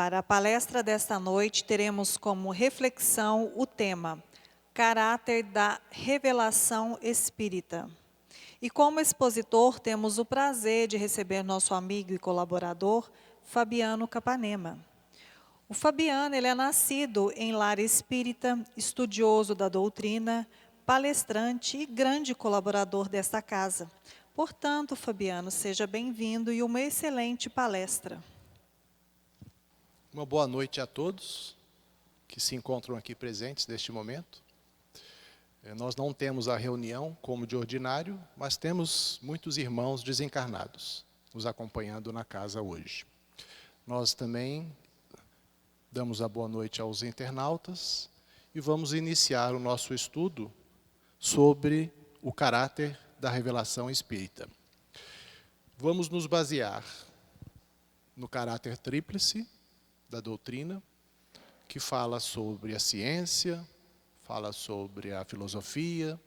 Para a palestra desta noite, teremos como reflexão o tema Caráter da Revelação Espírita. E como expositor, temos o prazer de receber nosso amigo e colaborador, Fabiano Capanema. O Fabiano ele é nascido em lar espírita, estudioso da doutrina, palestrante e grande colaborador desta casa. Portanto, Fabiano, seja bem-vindo e uma excelente palestra. Uma boa noite a todos que se encontram aqui presentes neste momento. Nós não temos a reunião como de ordinário, mas temos muitos irmãos desencarnados nos acompanhando na casa hoje. Nós também damos a boa noite aos internautas e vamos iniciar o nosso estudo sobre o caráter da revelação espírita. Vamos nos basear no caráter tríplice da doutrina, que fala sobre a ciência, fala sobre a filosofia,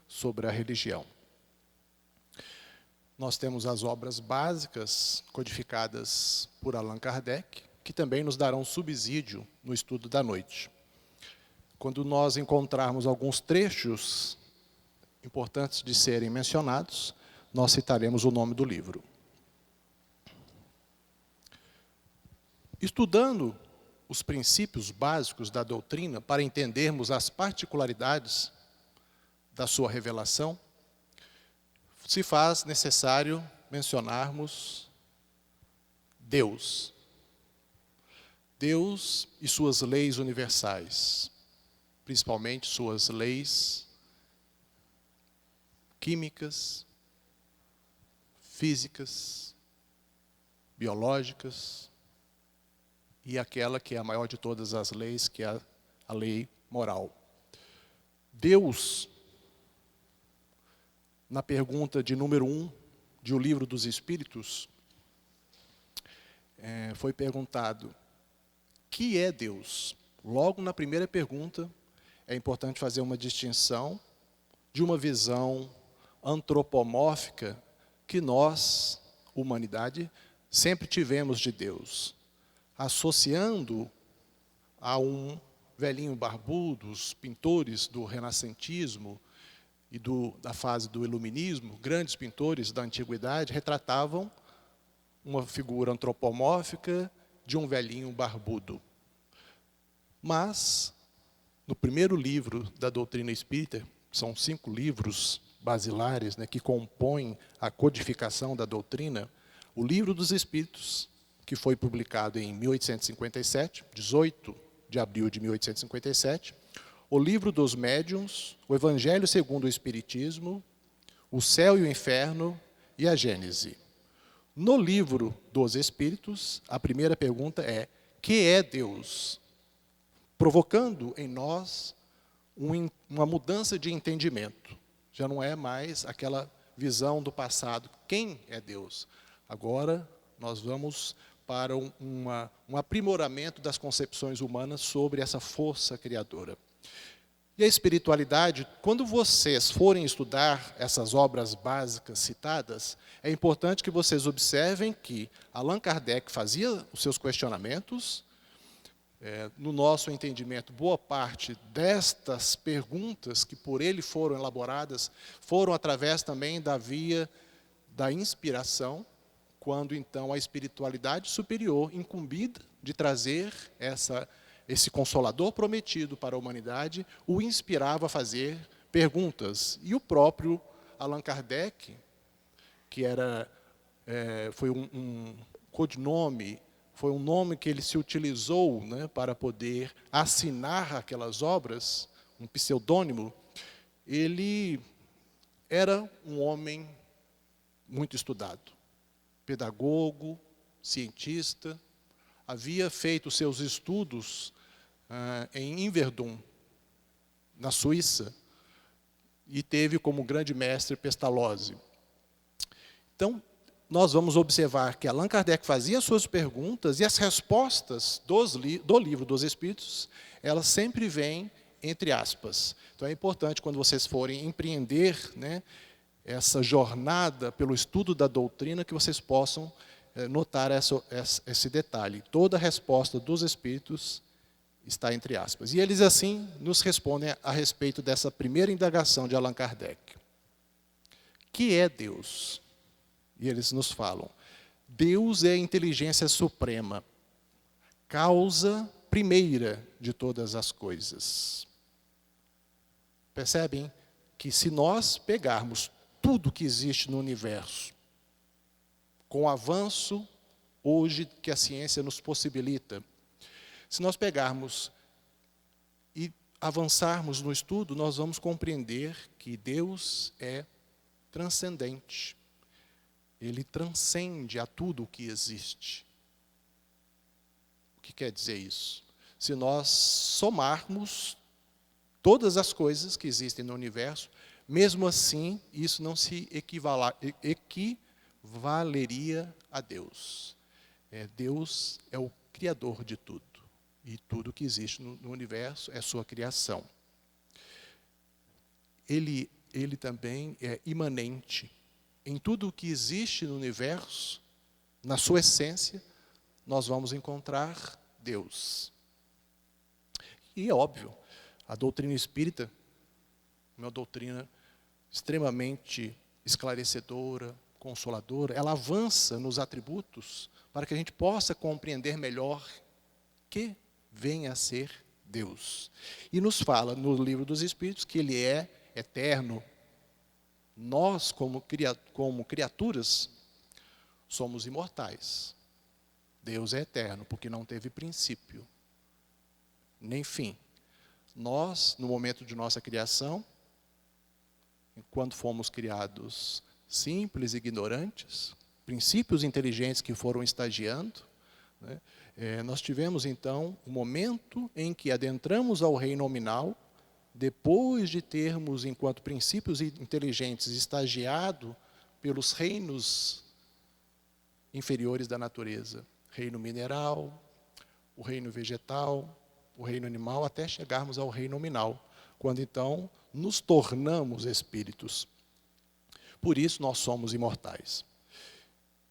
sobre a religião. Nós temos as obras básicas codificadas por Allan Kardec, que também nos darão subsídio no estudo da noite. Quando nós encontrarmos alguns trechos importantes de serem mencionados, nós citaremos o nome do livro. Estudando os princípios básicos da doutrina para entendermos as particularidades da sua revelação, se faz necessário mencionarmos Deus. Deus e suas leis universais, principalmente suas leis químicas, físicas, biológicas, e aquela que é a maior de todas as leis, que é a lei moral. Deus, na pergunta de número 1 de O Livro dos Espíritos, foi perguntado, que é Deus? Logo na primeira pergunta, é importante fazer uma distinção de uma visão antropomórfica que nós, humanidade, sempre tivemos de Deus, associando a um velhinho barbudo, os pintores do renascentismo e da fase do iluminismo, grandes pintores da antiguidade, retratavam uma figura antropomórfica de um velhinho barbudo. Mas, no primeiro livro da doutrina espírita, são 5 livros basilares, que compõem a codificação da doutrina, o Livro dos Espíritos, que foi publicado em 1857, 18 de abril de 1857, o Livro dos Médiuns, o Evangelho segundo o Espiritismo, o Céu e o Inferno e a Gênese. No Livro dos Espíritos, a primeira pergunta é, que é Deus? Provocando em nós uma mudança de entendimento. Já não é mais aquela visão do passado, quem é Deus? Agora nós vamos para um aprimoramento das concepções humanas sobre essa força criadora. E a espiritualidade, quando vocês forem estudar essas obras básicas citadas, é importante que vocês observem que Allan Kardec fazia os seus questionamentos. No nosso entendimento, boa parte destas perguntas que por ele foram elaboradas, foram através também da via da inspiração, quando então a espiritualidade superior, incumbida de trazer esse consolador prometido para a humanidade, o inspirava a fazer perguntas. E o próprio Allan Kardec, que foi um codinome, foi um nome que ele se utilizou para poder assinar aquelas obras, um pseudônimo, ele era um homem muito estudado, pedagogo, cientista, havia feito seus estudos em Yverdon, na Suíça, e teve como grande mestre Pestalozzi. Então, nós vamos observar que Allan Kardec fazia suas perguntas e as respostas do Livro dos Espíritos, elas sempre vêm entre aspas. Então é importante, quando vocês forem empreender essa jornada pelo estudo da doutrina, que vocês possam notar esse detalhe. Toda a resposta dos Espíritos está entre aspas. E eles assim nos respondem a respeito dessa primeira indagação de Allan Kardec. Que é Deus? E eles nos falam, Deus é a inteligência suprema, causa primeira de todas as coisas. Percebem que se nós pegarmos tudo que existe no universo, com o avanço hoje que a ciência nos possibilita, se nós pegarmos e avançarmos no estudo, nós vamos compreender que Deus é transcendente. Ele transcende a tudo o que existe. O que quer dizer isso? Se nós somarmos todas as coisas que existem no universo, mesmo assim, isso não se equivaleria a Deus. Deus é o Criador de tudo. E tudo que existe no universo é sua criação. Ele também é imanente. Em tudo o que existe no universo, na sua essência, nós vamos encontrar Deus. E é óbvio, a doutrina espírita, uma doutrina extremamente esclarecedora, consoladora, ela avança nos atributos para que a gente possa compreender melhor que venha a ser Deus. E nos fala no Livro dos Espíritos que Ele é eterno. Nós, como criaturas, somos imortais. Deus é eterno, porque não teve princípio, nem fim. Nós, no momento de nossa criação, enquanto fomos criados simples e ignorantes, princípios inteligentes que foram estagiando, né, nós tivemos, então, um momento em que adentramos ao reino nominal, depois de termos, enquanto princípios inteligentes, estagiado pelos reinos inferiores da natureza, reino mineral, o reino vegetal, o reino animal, até chegarmos ao reino nominal, quando então nos tornamos espíritos. Por isso nós somos imortais.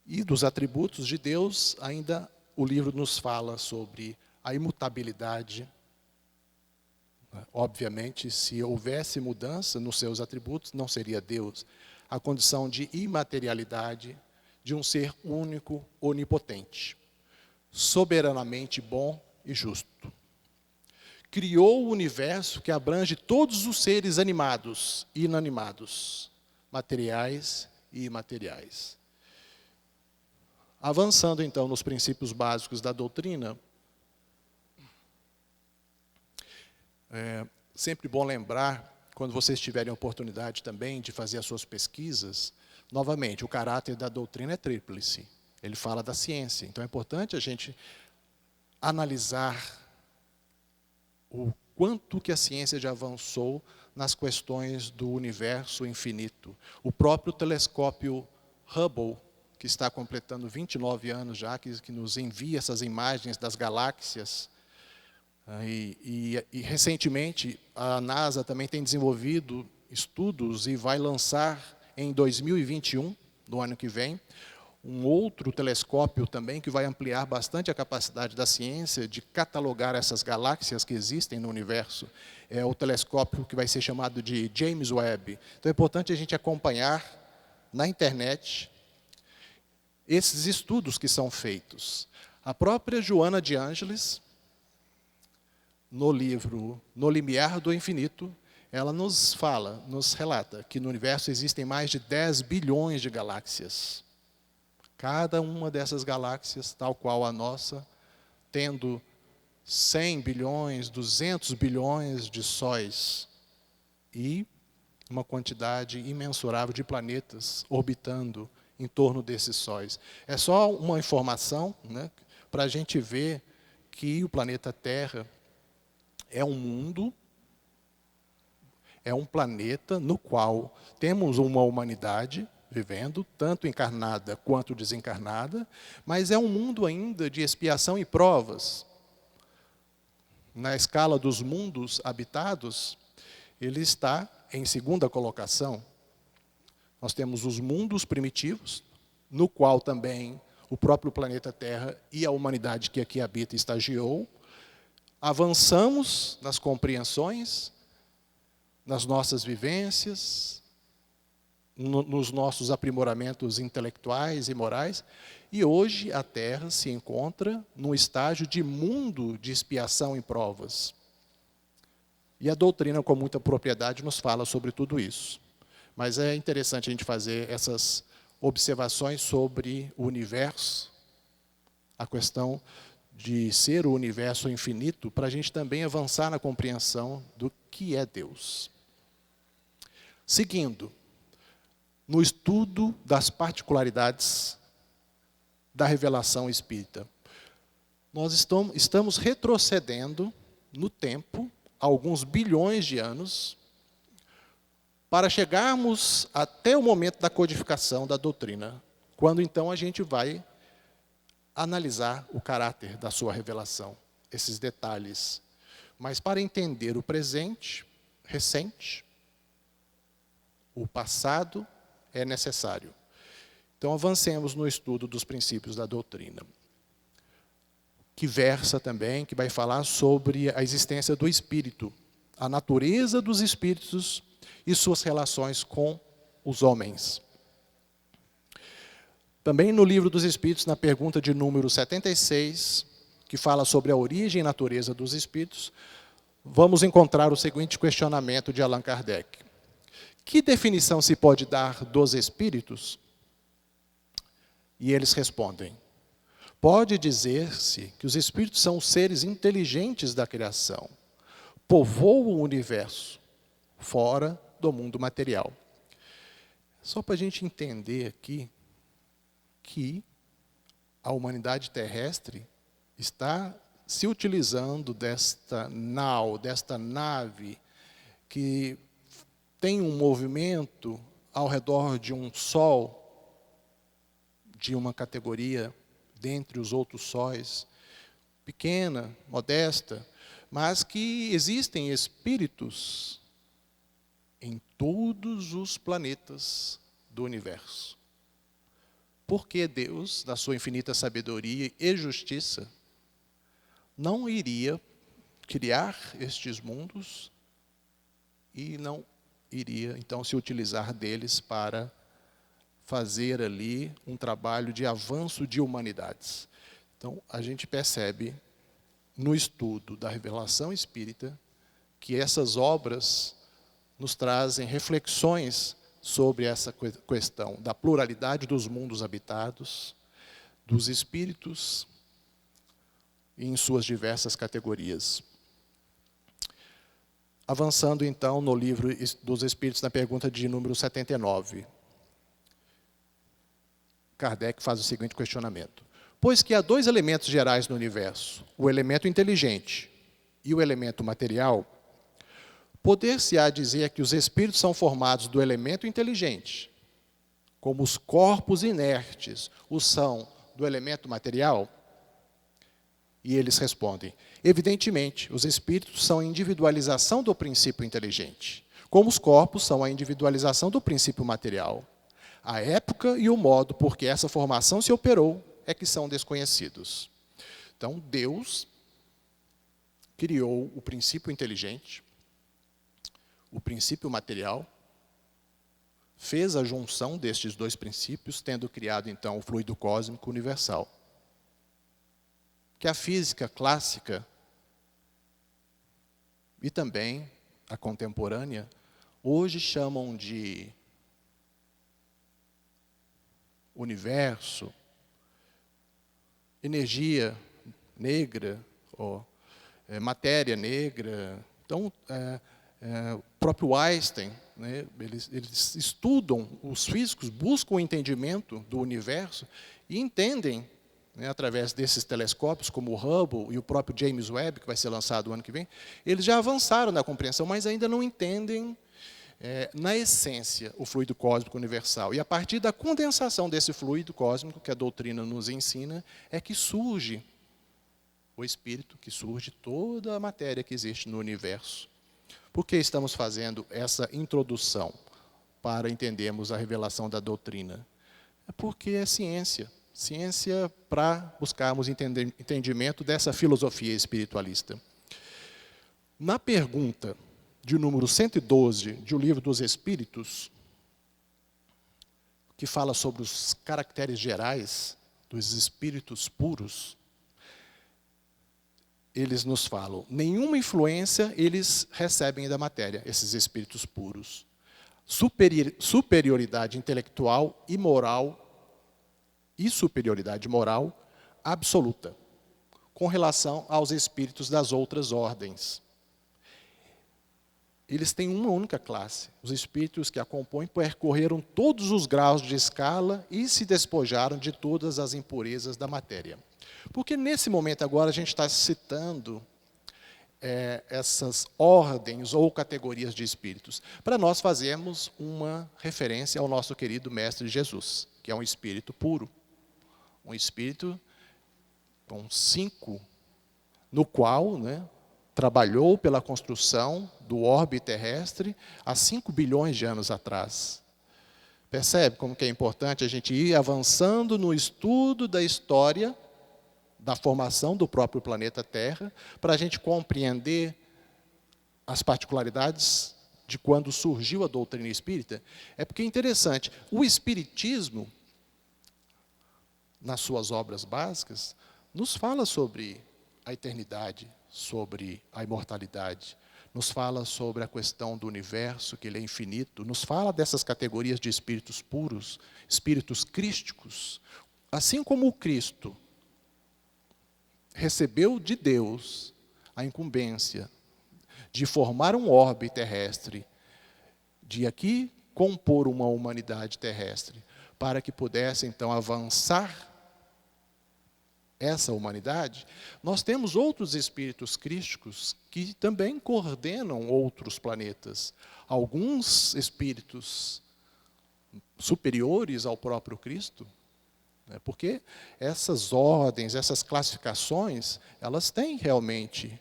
E dos atributos de Deus, ainda o livro nos fala sobre a imutabilidade. Obviamente, se houvesse mudança nos seus atributos, não seria Deus. A condição de imaterialidade de um ser único, onipotente, soberanamente bom e justo. Criou o universo que abrange todos os seres animados e inanimados, materiais e imateriais. Avançando, então, nos princípios básicos da doutrina, sempre bom lembrar, quando vocês tiverem a oportunidade também de fazer as suas pesquisas, novamente, o caráter da doutrina é tríplice. Ele fala da ciência. Então é importante a gente analisar o quanto que a ciência já avançou nas questões do universo infinito. O próprio telescópio Hubble, que está completando 29 anos já, que nos envia essas imagens das galáxias. E recentemente, a NASA também tem desenvolvido estudos e vai lançar em 2021, no ano que vem, um outro telescópio também que vai ampliar bastante a capacidade da ciência de catalogar essas galáxias que existem no universo. É o telescópio que vai ser chamado de James Webb. Então é importante a gente acompanhar na internet esses estudos que são feitos. A própria Joana de Ângeles, no livro No Limiar do Infinito, ela nos relata que no universo existem mais de 10 bilhões de galáxias. Cada uma dessas galáxias, tal qual a nossa, tendo 100 bilhões, 200 bilhões de sóis e uma quantidade imensurável de planetas orbitando em torno desses sóis. É só uma informação, né, para a gente ver que o planeta Terra é um mundo, é um planeta no qual temos uma humanidade vivendo, tanto encarnada quanto desencarnada, mas é um mundo ainda de expiação e provas. Na escala dos mundos habitados, ele está em segunda colocação. Nós temos os mundos primitivos, no qual também o próprio planeta Terra e a humanidade que aqui habita estagiou. Avançamos nas compreensões, nas nossas vivências, nos nossos aprimoramentos intelectuais e morais, e hoje a Terra se encontra num estágio de mundo de expiação e provas. E a doutrina, com muita propriedade, nos fala sobre tudo isso. Mas é interessante a gente fazer essas observações sobre o universo, a questão de ser o universo infinito, para a gente também avançar na compreensão do que é Deus. Seguindo, no estudo das particularidades da revelação espírita, nós estamos retrocedendo no tempo, alguns bilhões de anos, para chegarmos até o momento da codificação da doutrina, quando então a gente vai analisar o caráter da sua revelação, esses detalhes. Mas para entender o presente, recente, o passado, é necessário. Então avancemos no estudo dos princípios da doutrina, que versa também, que vai falar sobre a existência do espírito, a natureza dos espíritos e suas relações com os homens. Também no Livro dos Espíritos, na pergunta de número 76, que fala sobre a origem e natureza dos espíritos, vamos encontrar o seguinte questionamento de Allan Kardec. Que definição se pode dar dos espíritos? E eles respondem: pode dizer-se que os espíritos são os seres inteligentes da criação, povoam o universo, fora do mundo material. Só para a gente entender aqui que a humanidade terrestre está se utilizando desta nave, que tem um movimento ao redor de um sol, de uma categoria dentre os outros sóis, pequena, modesta, mas que existem espíritos em todos os planetas do universo. Porque Deus, na sua infinita sabedoria e justiça, não iria criar estes mundos e não iria, então, se utilizar deles para fazer ali um trabalho de avanço de humanidades. Então, a gente percebe no estudo da revelação espírita que essas obras nos trazem reflexões sobre essa questão da pluralidade dos mundos habitados, dos espíritos em suas diversas categorias. Avançando então no Livro dos Espíritos, na pergunta de número 79. Kardec faz o seguinte questionamento. Pois que há dois elementos gerais no universo, o elemento inteligente e o elemento material, poder-se-á dizer que os espíritos são formados do elemento inteligente, como os corpos inertes o são do elemento material? E eles respondem, evidentemente, os espíritos são a individualização do princípio inteligente, como os corpos são a individualização do princípio material. A época e o modo por que essa formação se operou é que são desconhecidos. Então, Deus criou o princípio inteligente, o princípio material, fez a junção destes dois princípios, tendo criado, então, o fluido cósmico universal. Que a física clássica e também a contemporânea hoje chamam de universo, energia negra, ou matéria negra. Então, o próprio Einstein, né, eles estudam, os físicos buscam o entendimento do universo e entendem, né, através desses telescópios, como o Hubble e o próprio James Webb, que vai ser lançado o ano que vem, eles já avançaram na compreensão, mas ainda não entendem, na essência, o fluido cósmico universal. E a partir da condensação desse fluido cósmico, que a doutrina nos ensina, é que surge o espírito, que surge toda a matéria que existe no universo. Por que estamos fazendo essa introdução para entendermos a revelação da doutrina? É porque é ciência. Ciência para buscarmos entendimento dessa filosofia espiritualista. Na pergunta de número 112 de O Livro dos Espíritos, que fala sobre os caracteres gerais dos espíritos puros, eles nos falam, nenhuma influência eles recebem da matéria, esses espíritos puros. Superioridade intelectual e moral, e superioridade moral absoluta, com relação aos espíritos das outras ordens. Eles têm uma única classe. Os espíritos que a compõem percorreram todos os graus de escala e se despojaram de todas as impurezas da matéria. Porque nesse momento agora a gente está citando essas ordens ou categorias de espíritos, para nós fazermos uma referência ao nosso querido Mestre Jesus, que é um espírito puro, um espírito com 5, no qual, trabalhou pela construção do orbe terrestre há 5 bilhões de anos atrás. Percebe como que é importante a gente ir avançando no estudo da história da formação do próprio planeta Terra, para a gente compreender as particularidades de quando surgiu a doutrina espírita. É porque é interessante, o Espiritismo, nas suas obras básicas, nos fala sobre a eternidade, sobre a imortalidade, nos fala sobre a questão do universo, que ele é infinito, nos fala dessas categorias de espíritos puros, espíritos crísticos. Assim como o Cristo recebeu de Deus a incumbência de formar um orbe terrestre, de aqui compor uma humanidade terrestre, para que pudesse então avançar essa humanidade, nós temos outros espíritos crísticos que também coordenam outros planetas. Alguns espíritos superiores ao próprio Cristo, porque essas ordens, essas classificações, elas têm realmente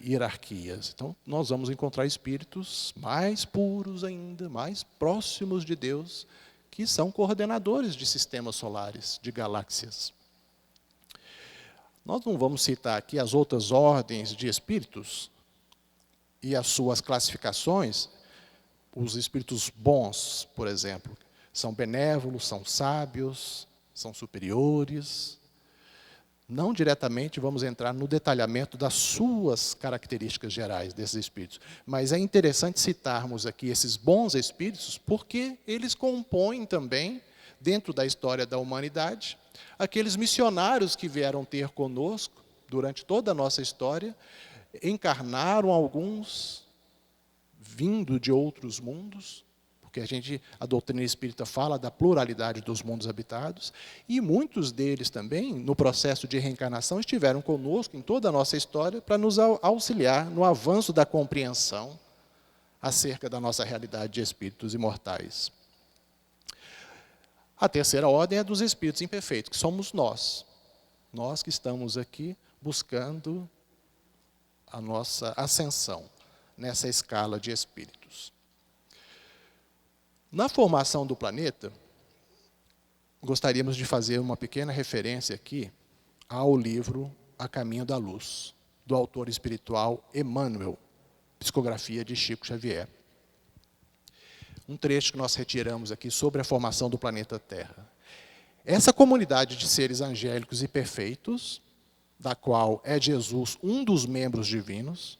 hierarquias. Então, nós vamos encontrar espíritos mais puros ainda, mais próximos de Deus, que são coordenadores de sistemas solares, de galáxias. Nós não vamos citar aqui as outras ordens de espíritos e as suas classificações. Os espíritos bons, por exemplo, são benévolos, são sábios, são superiores. Não diretamente vamos entrar no detalhamento das suas características gerais desses espíritos. Mas é interessante citarmos aqui esses bons espíritos, porque eles compõem também, dentro da história da humanidade, aqueles missionários que vieram ter conosco durante toda a nossa história, encarnaram alguns vindo de outros mundos, porque a doutrina espírita fala da pluralidade dos mundos habitados, e muitos deles também, no processo de reencarnação, estiveram conosco em toda a nossa história para nos auxiliar no avanço da compreensão acerca da nossa realidade de espíritos imortais. A terceira ordem é dos espíritos imperfeitos, que somos nós. Nós que estamos aqui buscando a nossa ascensão nessa escala de espíritos. Na formação do planeta, gostaríamos de fazer uma pequena referência aqui ao livro A Caminho da Luz, do autor espiritual Emmanuel, psicografia de Chico Xavier. Um trecho que nós retiramos aqui sobre a formação do planeta Terra. Essa comunidade de seres angélicos e perfeitos, da qual é Jesus um dos membros divinos,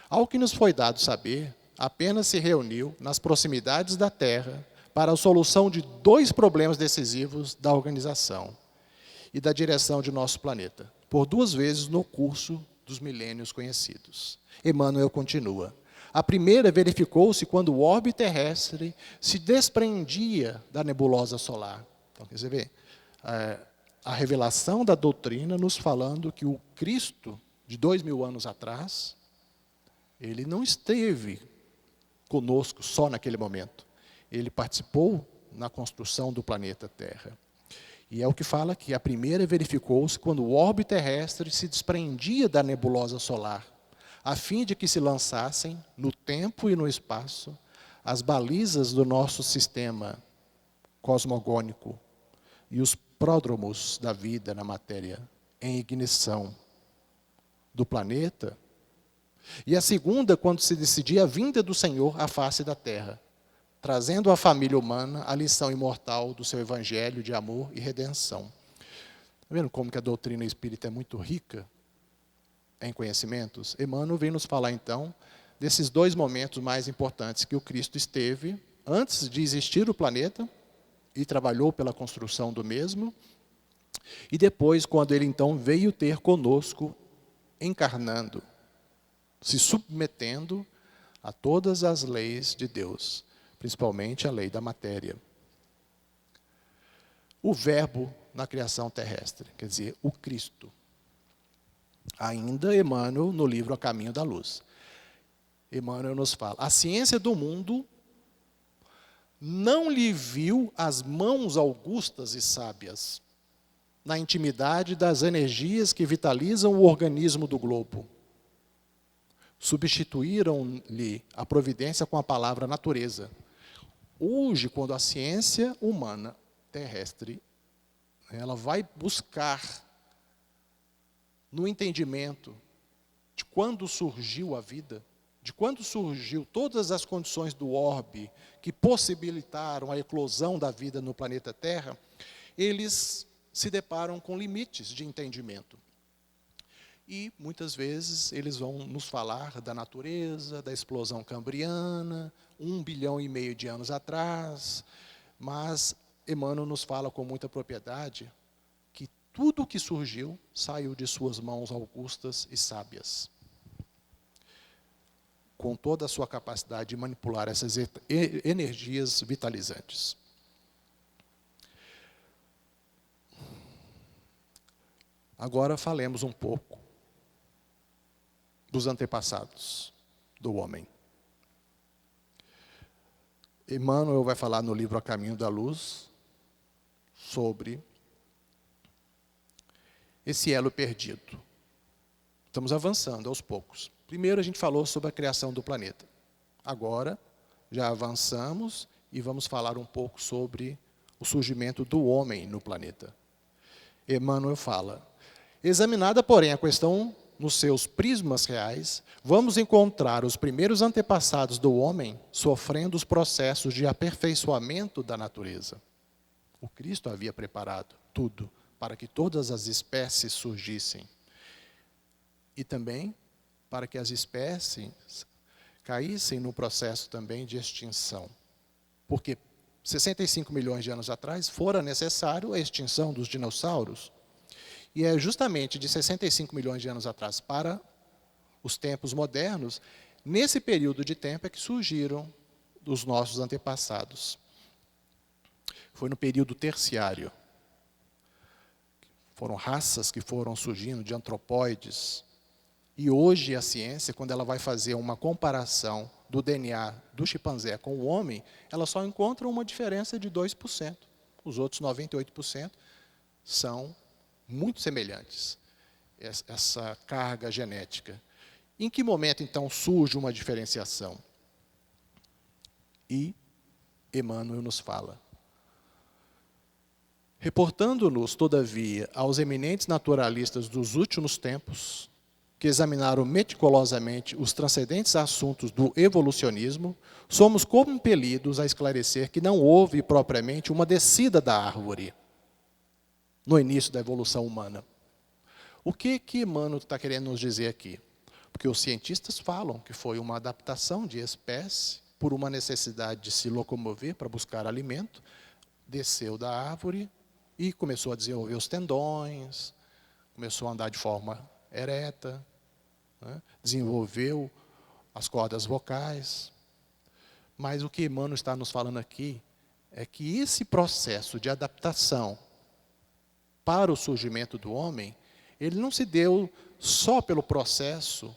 ao que nos foi dado saber, apenas se reuniu nas proximidades da Terra para a solução de 2 problemas decisivos da organização e da direção de nosso planeta, por 2 vezes no curso dos milênios conhecidos. Emmanuel continua. A primeira verificou-se quando o orbe terrestre se desprendia da nebulosa solar. Então, você vê, a revelação da doutrina nos falando que o Cristo, de 2000 anos atrás, ele não esteve conosco só naquele momento. Ele participou na construção do planeta Terra. E é o que fala que a primeira verificou-se quando o orbe terrestre se desprendia da nebulosa solar, a fim de que se lançassem, no tempo e no espaço, as balizas do nosso sistema cosmogônico, e os pródromos da vida na matéria em ignição do planeta. E a segunda, quando se decidia a vinda do Senhor à face da terra, trazendo à família humana a lição imortal do seu evangelho de amor e redenção. Está vendo como que a doutrina espírita é muito rica em conhecimentos? Emmanuel vem nos falar, então, desses dois momentos mais importantes que o Cristo esteve antes de existir o planeta e trabalhou pela construção do mesmo, e depois, quando ele, então, veio ter conosco, encarnando, se submetendo a todas as leis de Deus, principalmente a lei da matéria. O verbo na criação terrestre, quer dizer, o Cristo. Ainda Emmanuel, no livro A Caminho da Luz. Emmanuel nos fala, a ciência do mundo não lhe viu as mãos augustas e sábias na intimidade das energias que vitalizam o organismo do globo. Substituíram-lhe a providência com a palavra natureza. Hoje, quando a ciência humana terrestre, ela vai buscar no entendimento de quando surgiu a vida, de quando surgiu todas as condições do orbe que possibilitaram a eclosão da vida no planeta Terra, eles se deparam com limites de entendimento. E, muitas vezes, eles vão nos falar da natureza, da explosão cambriana, 1,5 bilhão de anos atrás, mas Emmanuel nos fala com muita propriedade que tudo o que surgiu saiu de suas mãos augustas e sábias, com toda a sua capacidade de manipular essas energias vitalizantes. Agora falemos um pouco dos antepassados do homem. Emmanuel vai falar no livro A Caminho da Luz sobre esse elo perdido. Estamos avançando aos poucos. Primeiro a gente falou sobre a criação do planeta. Agora já avançamos e vamos falar um pouco sobre o surgimento do homem no planeta. Emmanuel fala, examinada, porém, a questão nos seus prismas reais, vamos encontrar os primeiros antepassados do homem sofrendo os processos de aperfeiçoamento da natureza. O Cristo havia preparado tudo para que todas as espécies surgissem. E também para que as espécies caíssem no processo também de extinção. Porque 65 milhões de anos atrás fora necessário a extinção dos dinossauros. E é justamente de 65 milhões de anos atrás para os tempos modernos, nesse período de tempo é que surgiram os nossos antepassados. Foi no período terciário. Foram raças que foram surgindo de antropóides. E hoje a ciência, quando ela vai fazer uma comparação do DNA do chimpanzé com o homem, ela só encontra uma diferença de 2%. Os outros 98% são muito semelhantes, essa carga genética. Em que momento, então, surge uma diferenciação? E Emmanuel nos fala. Reportando-nos, todavia, aos eminentes naturalistas dos últimos tempos, que examinaram meticulosamente os transcendentes assuntos do evolucionismo, somos compelidos a esclarecer que não houve, propriamente, uma descida da árvore no início da evolução humana. O que Emmanuel está querendo nos dizer aqui? Porque os cientistas falam que foi uma adaptação de espécie por uma necessidade de se locomover para buscar alimento, desceu da árvore e começou a desenvolver os tendões, começou a andar de forma ereta, né? Desenvolveu as cordas vocais. Mas o que Emmanuel está nos falando aqui é que esse processo de adaptação para o surgimento do homem, ele não se deu só pelo processo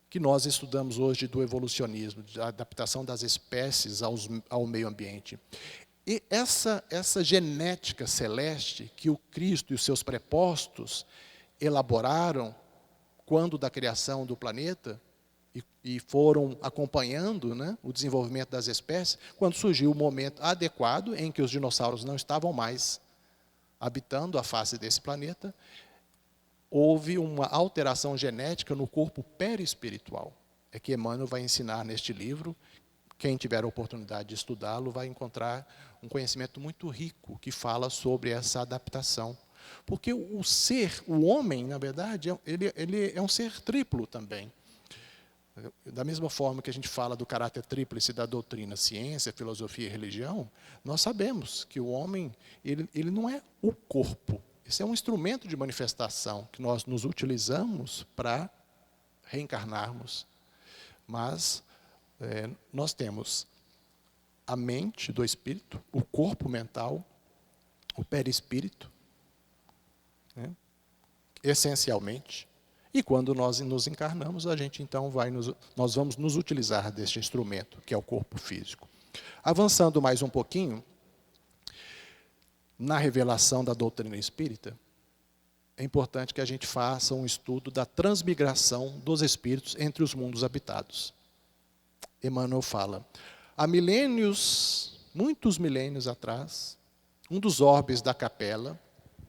que nós estudamos hoje do evolucionismo, da adaptação das espécies ao meio ambiente. E essa genética celeste que o Cristo e os seus prepostos elaboraram quando da criação do planeta e foram acompanhando, né, o desenvolvimento das espécies, quando surgiu o momento adequado em que os dinossauros não estavam mais habitando a face desse planeta, houve uma alteração genética no corpo perispiritual. É que Emmanuel vai ensinar neste livro. Quem tiver a oportunidade de estudá-lo vai encontrar um conhecimento muito rico que fala sobre essa adaptação. Porque o ser, o homem, na verdade, ele é um ser triplo também. Da mesma forma que a gente fala do caráter tríplice da doutrina, ciência, filosofia e religião, nós sabemos que o homem ele não é o corpo. Esse é um instrumento de manifestação que nós nos utilizamos para reencarnarmos. Mas nós temos a mente do espírito, o corpo mental, o perispírito, né, essencialmente. E quando nós nos encarnamos, a gente então nós vamos nos utilizar deste instrumento, que é o corpo físico. Avançando mais um pouquinho, na revelação da doutrina espírita, é importante que a gente faça um estudo da transmigração dos espíritos entre os mundos habitados. Emmanuel fala, há milênios, muitos milênios atrás, um dos orbes da capela,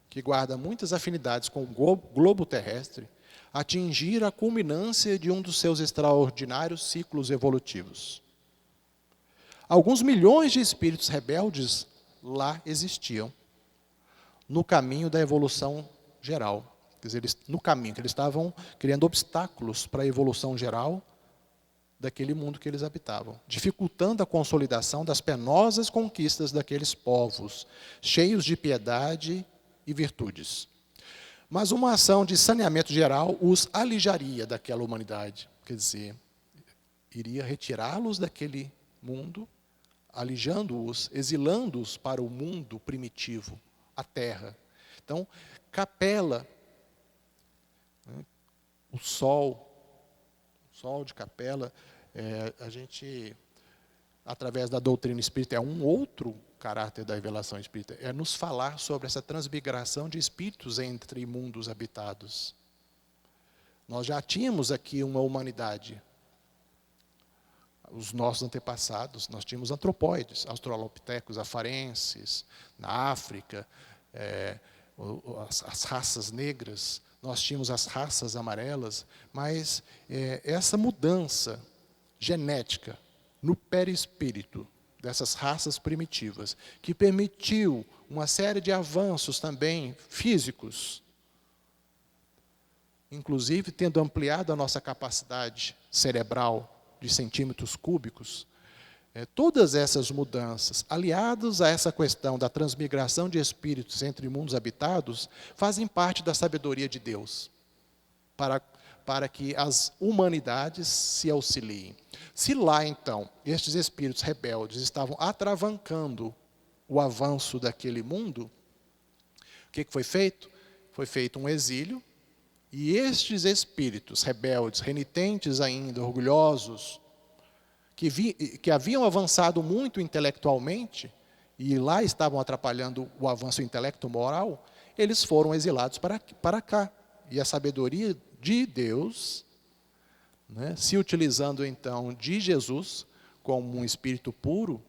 que guarda muitas afinidades com o globo terrestre, atingir a culminância de um dos seus extraordinários ciclos evolutivos. Alguns milhões de espíritos rebeldes lá existiam, no caminho da evolução geral. Quer dizer, no caminho, que eles estavam criando obstáculos para a evolução geral daquele mundo que eles habitavam, dificultando a consolidação das penosas conquistas daqueles povos, cheios de piedade e virtudes. Mas uma ação de saneamento geral os alijaria daquela humanidade, quer dizer, iria retirá-los daquele mundo, alijando-os, exilando-os para o mundo primitivo, a terra. Então, Capela, né, o sol de Capela, a gente, através da doutrina espírita, é um outro caráter da revelação espírita, é nos falar sobre essa transmigração de espíritos entre mundos habitados. Nós já tínhamos aqui uma humanidade, os nossos antepassados, nós tínhamos antropóides, australopitecos, afarenses, na África, as raças negras, nós tínhamos as raças amarelas, mas essa mudança genética no perispírito dessas raças primitivas, que permitiu uma série de avanços também físicos, inclusive tendo ampliado a nossa capacidade cerebral de centímetros cúbicos, todas essas mudanças, aliadas a essa questão da transmigração de espíritos entre mundos habitados, fazem parte da sabedoria de Deus, para que as humanidades se auxiliem. Se lá, então, estes espíritos rebeldes estavam atravancando o avanço daquele mundo, o que foi feito? Foi feito um exílio, e estes espíritos rebeldes, renitentes ainda, orgulhosos, que haviam avançado muito intelectualmente, e lá estavam atrapalhando o avanço intelecto-moral, eles foram exilados para cá. E a sabedoria de Deus, né, se utilizando então de Jesus como um espírito puro,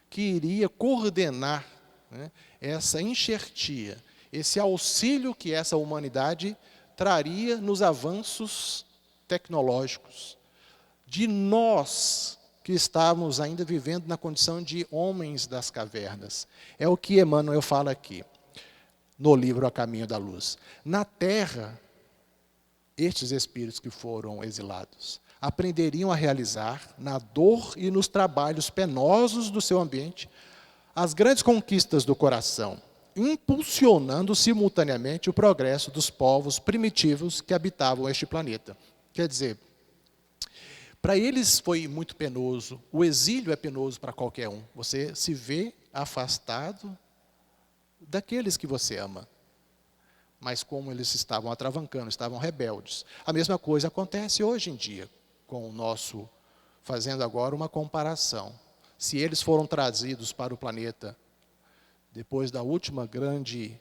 que iria coordenar, né, essa enxertia, esse auxílio que essa humanidade traria nos avanços tecnológicos, de nós que estávamos ainda vivendo na condição de homens das cavernas. É o que Emmanuel fala aqui, no livro A Caminho da Luz. Na Terra, estes espíritos que foram exilados aprenderiam a realizar, na dor e nos trabalhos penosos do seu ambiente, as grandes conquistas do coração, impulsionando simultaneamente o progresso dos povos primitivos que habitavam este planeta. Quer dizer, para eles foi muito penoso, o exílio é penoso para qualquer um. Você se vê afastado daqueles que você ama. Mas como eles estavam atravancando, estavam rebeldes. A mesma coisa acontece hoje em dia, com o nosso, fazendo agora uma comparação. Se eles foram trazidos para o planeta depois da última grande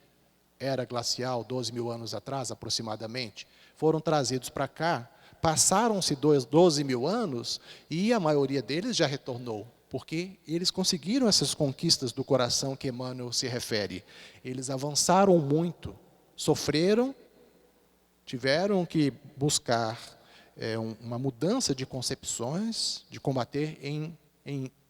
era glacial, 12 mil anos atrás aproximadamente, foram trazidos para cá, passaram-se 12 mil anos e a maioria deles já retornou. porque eles conseguiram essas conquistas do coração que Emmanuel se refere. Eles avançaram muito, sofreram, tiveram que buscar uma mudança de concepções, de combater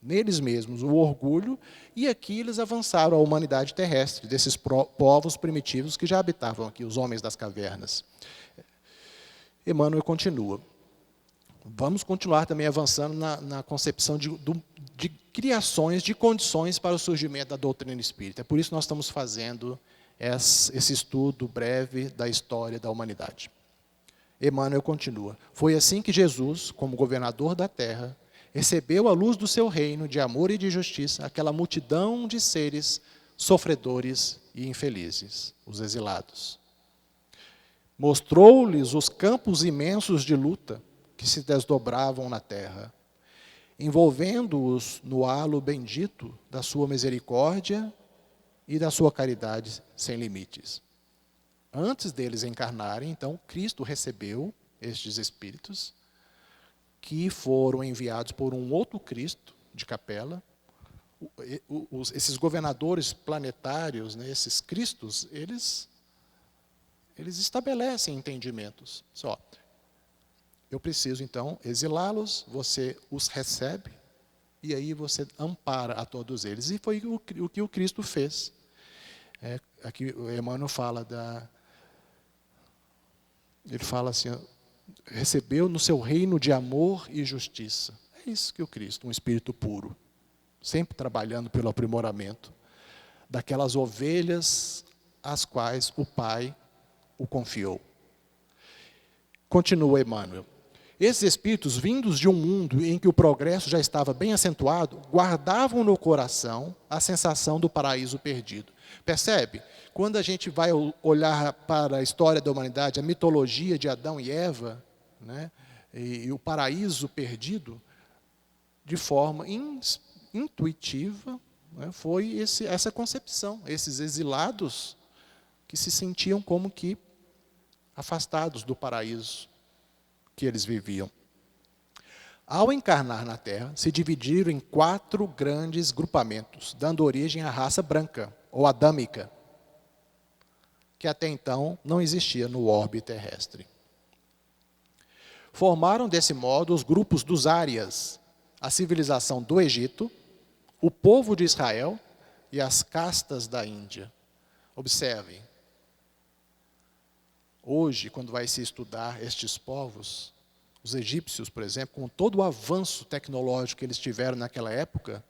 neles mesmos o orgulho, e aqui eles avançaram a humanidade terrestre, desses povos primitivos que já habitavam aqui, os homens das cavernas. Emmanuel continua. Vamos continuar também avançando na concepção de criações, de condições para o surgimento da doutrina espírita. É por isso que nós estamos fazendo esse estudo breve da história da humanidade. Emmanuel continua. Foi assim que Jesus, como governador da terra, recebeu a luz do seu reino de amor e de justiça aquela multidão de seres sofredores e infelizes, os exilados. Mostrou-lhes os campos imensos de luta que se desdobravam na terra, envolvendo-os no halo bendito da sua misericórdia e da sua caridade sem limites. Antes deles encarnarem, então, Cristo recebeu estes espíritos que foram enviados por um outro Cristo de capela. Esses governadores planetários, né, esses Cristos, eles estabelecem entendimentos. Só, eu preciso, então, exilá-los, você os recebe, e aí você ampara a todos eles. E foi o que o Cristo fez. Aqui o Emmanuel fala ele fala assim, recebeu no seu reino de amor e justiça. É isso que o Cristo, um espírito puro, sempre trabalhando pelo aprimoramento daquelas ovelhas às quais o Pai o confiou. Continua Emmanuel. Esses espíritos, vindos de um mundo em que o progresso já estava bem acentuado, guardavam no coração a sensação do paraíso perdido. Percebe? Quando a gente vai olhar para a história da humanidade, a mitologia de Adão e Eva, né, e o paraíso perdido, de forma intuitiva, né, foi essa concepção, esses exilados que se sentiam como que afastados do paraíso que eles viviam. Ao encarnar na Terra, se dividiram em 4 grandes grupamentos, dando origem à raça branca, ou adâmica, que até então não existia no orbe terrestre. Formaram, desse modo, os grupos dos Árias, a civilização do Egito, o povo de Israel e as castas da Índia. Observem, hoje, quando vai se estudar estes povos, os egípcios, por exemplo, com todo o avanço tecnológico que eles tiveram naquela época,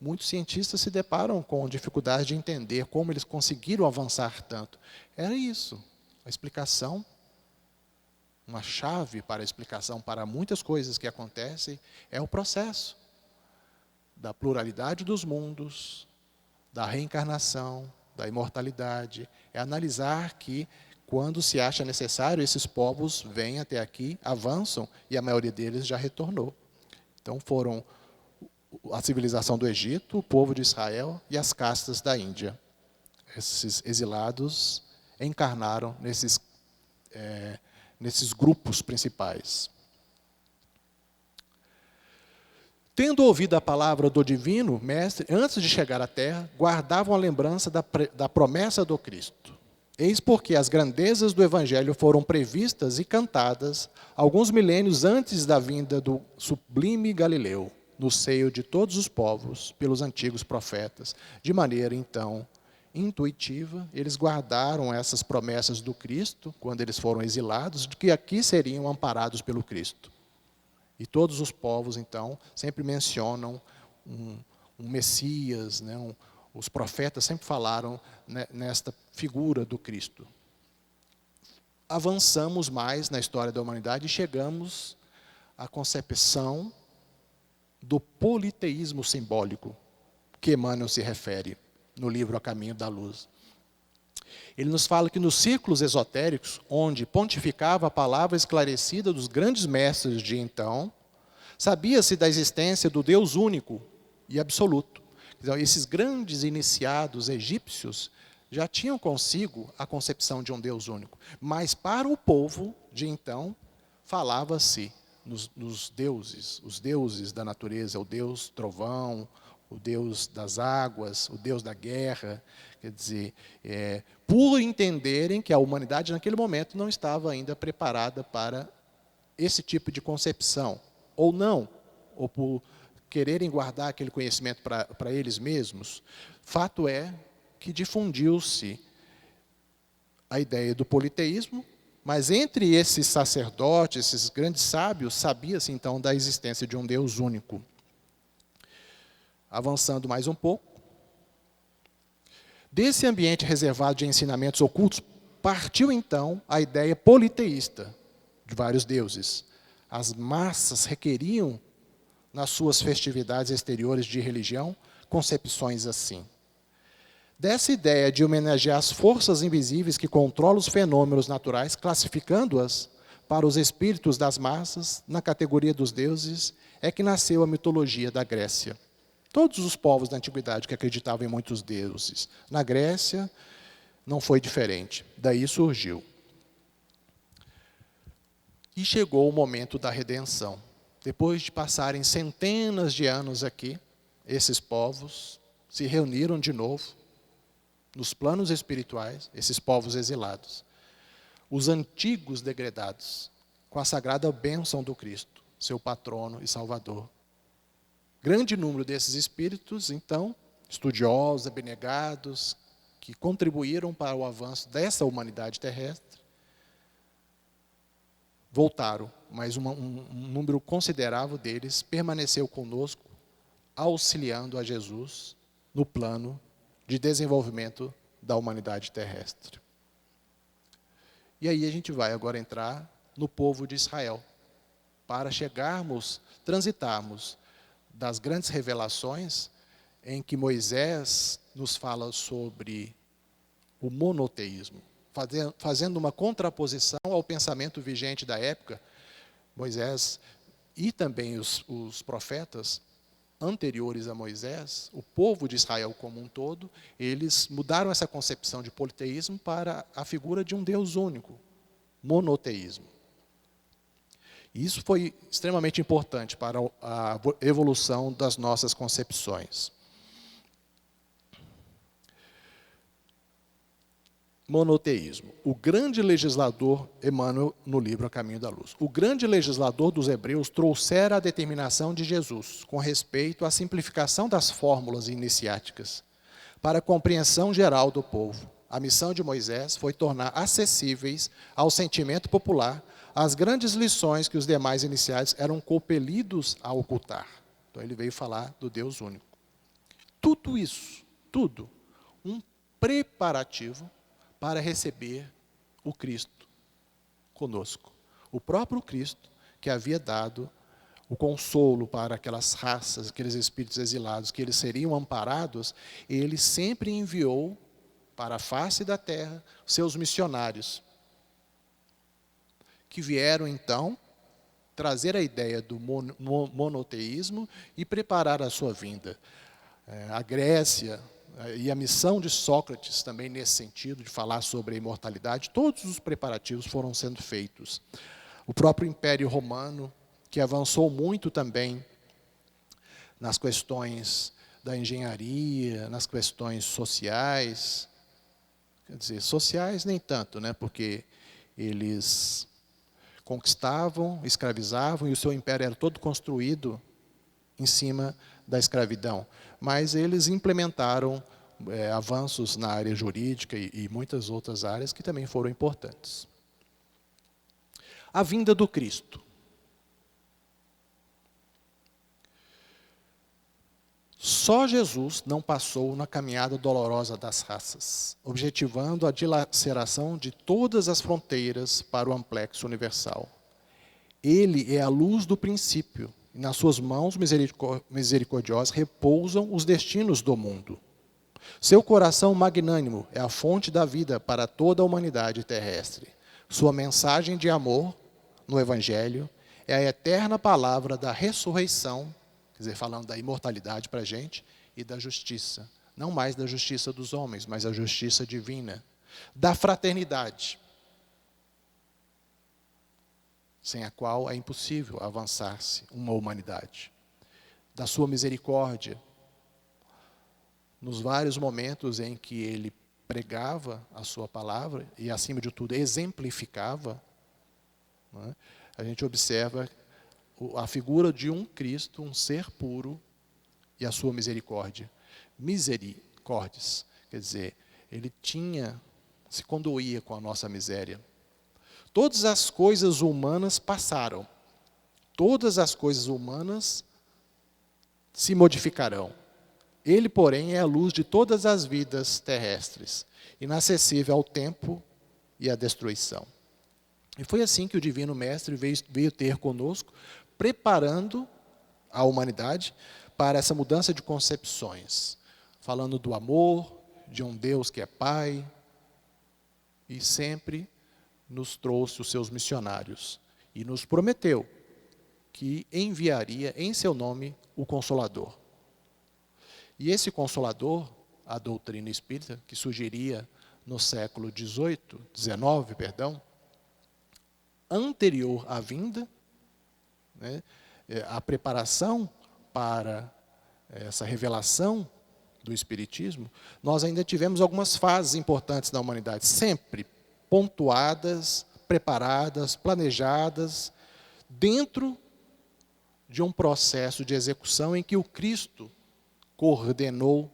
muitos cientistas se deparam com dificuldade de entender como eles conseguiram avançar tanto. Era isso, a explicação, uma chave para a explicação para muitas coisas que acontecem, é o processo da pluralidade dos mundos, da reencarnação, da imortalidade. É analisar que, quando se acha necessário, esses povos vêm até aqui, avançam, e a maioria deles já retornou. Então foram a civilização do Egito, o povo de Israel e as castas da Índia. Esses exilados encarnaram nesses grupos principais. Tendo ouvido a palavra do divino mestre, antes de chegar à terra, guardavam a lembrança da promessa do Cristo. Eis porque as grandezas do Evangelho foram previstas e cantadas alguns milênios antes da vinda do sublime Galileu, no seio de todos os povos, pelos antigos profetas. De maneira, então, intuitiva, eles guardaram essas promessas do Cristo, quando eles foram exilados, de que aqui seriam amparados pelo Cristo. E todos os povos, então, sempre mencionam um Messias, né, os profetas sempre falaram nesta figura do Cristo. Avançamos mais na história da humanidade e chegamos à concepção do politeísmo simbólico, que Emmanuel se refere no livro A Caminho da Luz. Ele nos fala que nos círculos esotéricos, onde pontificava a palavra esclarecida dos grandes mestres de então, sabia-se da existência do Deus único e absoluto. Então, esses grandes iniciados egípcios já tinham consigo a concepção de um Deus único. Mas para o povo de então, falava-se nos deuses, os deuses da natureza, o Deus trovão, o Deus das águas, o Deus da guerra, quer dizer, por entenderem que a humanidade naquele momento não estava ainda preparada para esse tipo de concepção, ou não, ou por quererem guardar aquele conhecimento para eles mesmos. Fato é que difundiu-se a ideia do politeísmo, mas entre esses sacerdotes, esses grandes sábios, sabia-se então da existência de um Deus único. Avançando mais um pouco, desse ambiente reservado de ensinamentos ocultos, partiu então a ideia politeísta de vários deuses. As massas requeriam, nas suas festividades exteriores de religião, concepções assim. Dessa ideia de homenagear as forças invisíveis que controlam os fenômenos naturais, classificando-as para os espíritos das massas, na categoria dos deuses, é que nasceu a mitologia da Grécia. Todos os povos da antiguidade que acreditavam em muitos deuses. Na Grécia, não foi diferente. Daí surgiu. E chegou o momento da redenção. Depois de passarem centenas de anos aqui, esses povos se reuniram de novo, nos planos espirituais, esses povos exilados. Os antigos degredados, com a sagrada bênção do Cristo, seu patrono e salvador. Grande número desses espíritos, então, estudiosos, abnegados, que contribuíram para o avanço dessa humanidade terrestre, voltaram, mas um número considerável deles permaneceu conosco, auxiliando a Jesus no plano de desenvolvimento da humanidade terrestre. E aí a gente vai agora entrar no povo de Israel, para transitarmos das grandes revelações em que Moisés nos fala sobre o monoteísmo, fazendo uma contraposição ao pensamento vigente da época. Moisés e também os profetas anteriores a Moisés, o povo de Israel como um todo, eles mudaram essa concepção de politeísmo para a figura de um Deus único, monoteísmo. E isso foi extremamente importante para a evolução das nossas concepções. Monoteísmo. O grande legislador, Emmanuel, no livro A Caminho da Luz. O grande legislador dos hebreus trouxera a determinação de Jesus com respeito à simplificação das fórmulas iniciáticas para a compreensão geral do povo. A missão de Moisés foi tornar acessíveis ao sentimento popular as grandes lições que os demais iniciados eram compelidos a ocultar. Então ele veio falar do Deus único. Tudo isso, tudo, um preparativo para receber o Cristo conosco. O próprio Cristo que havia dado o consolo para aquelas raças, aqueles espíritos exilados, que eles seriam amparados, ele sempre enviou para a face da terra seus missionários, que vieram então trazer a ideia do monoteísmo e preparar a sua vinda. A Grécia e a missão de Sócrates também nesse sentido, de falar sobre a imortalidade, todos os preparativos foram sendo feitos. O próprio Império Romano, que avançou muito também nas questões da engenharia, nas questões sociais, quer dizer, sociais nem tanto, né, porque eles conquistavam, escravizavam, e o seu império era todo construído em cima da escravidão. Mas eles implementaram avanços na área jurídica e muitas outras áreas que também foram importantes. A vinda do Cristo. Só Jesus não passou na caminhada dolorosa das raças, objetivando a dilaceração de todas as fronteiras para o amplexo universal. Ele é a luz do princípio, e nas suas mãos misericordiosas repousam os destinos do mundo. Seu coração magnânimo é a fonte da vida para toda a humanidade terrestre. Sua mensagem de amor no Evangelho é a eterna palavra da ressurreição, quer dizer, falando da imortalidade para a gente, e da justiça. Não mais da justiça dos homens, mas a justiça divina. Da fraternidade. sem a qual é impossível avançar-se uma humanidade. Da sua misericórdia, nos vários momentos em que ele pregava a sua palavra e, acima de tudo, exemplificava, né, a gente observa a figura de um Cristo, um ser puro, e a sua misericórdia. Misericórdias, quer dizer, ele se condoía com a nossa miséria. Todas as coisas humanas passaram. Todas as coisas humanas se modificarão. Ele, porém, é a luz de todas as vidas terrestres, inacessível ao tempo e à destruição. E foi assim que o Divino Mestre veio ter conosco, preparando a humanidade para essa mudança de concepções, falando do amor, de um Deus que é Pai, e sempre nos trouxe os seus missionários, e nos prometeu que enviaria em seu nome o Consolador. E esse Consolador, a doutrina espírita, que surgiria no século XIX, anterior à vinda, né, a preparação para essa revelação do Espiritismo, nós ainda tivemos algumas fases importantes da humanidade, sempre pontuadas, preparadas, planejadas, dentro de um processo de execução em que o Cristo coordenou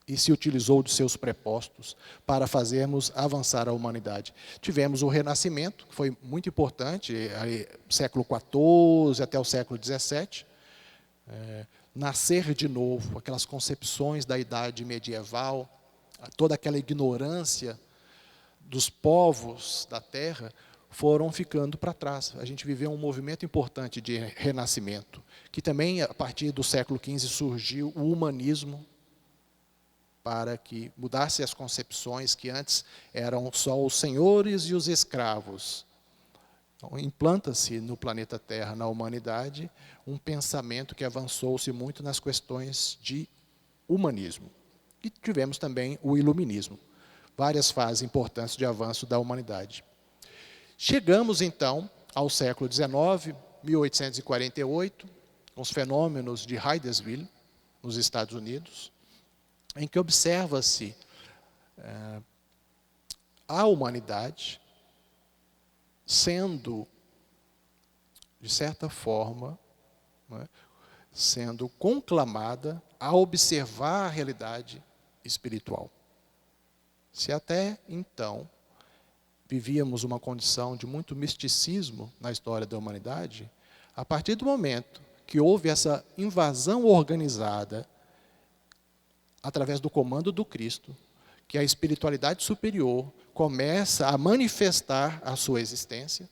e se utilizou de seus prepostos para fazermos avançar a humanidade. Tivemos o Renascimento, que foi muito importante, século XIV até o século XVII, nascer de novo, aquelas concepções da idade medieval, toda aquela ignorância dos povos da terra, foram ficando para trás. A gente viveu um movimento importante de renascimento, que também, a partir do século XV, surgiu o humanismo, para que mudasse as concepções que antes eram só os senhores e os escravos. Então, implanta-se no planeta Terra, na humanidade, um pensamento que avançou-se muito nas questões de humanismo. E tivemos também o iluminismo, várias fases importantes de avanço da humanidade. Chegamos, então, ao século XIX, 1848, com os fenômenos de Hydesville, nos Estados Unidos, em que observa-se a humanidade sendo, de certa forma, né, sendo conclamada a observar a realidade espiritual. Se até então vivíamos uma condição de muito misticismo na história da humanidade, a partir do momento que houve essa invasão organizada através do comando do Cristo, que a espiritualidade superior começa a manifestar a sua existência,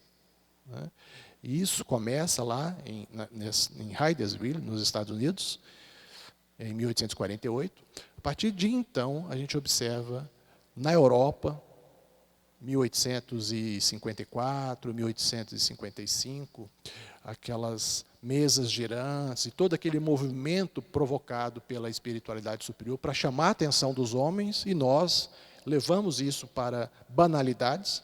né? E isso começa lá em Hydesville, nos Estados Unidos, em 1848. A partir de então, a gente observa na Europa, 1854, 1855, aquelas mesas girantes e todo aquele movimento provocado pela espiritualidade superior para chamar a atenção dos homens, e nós levamos isso para banalidades.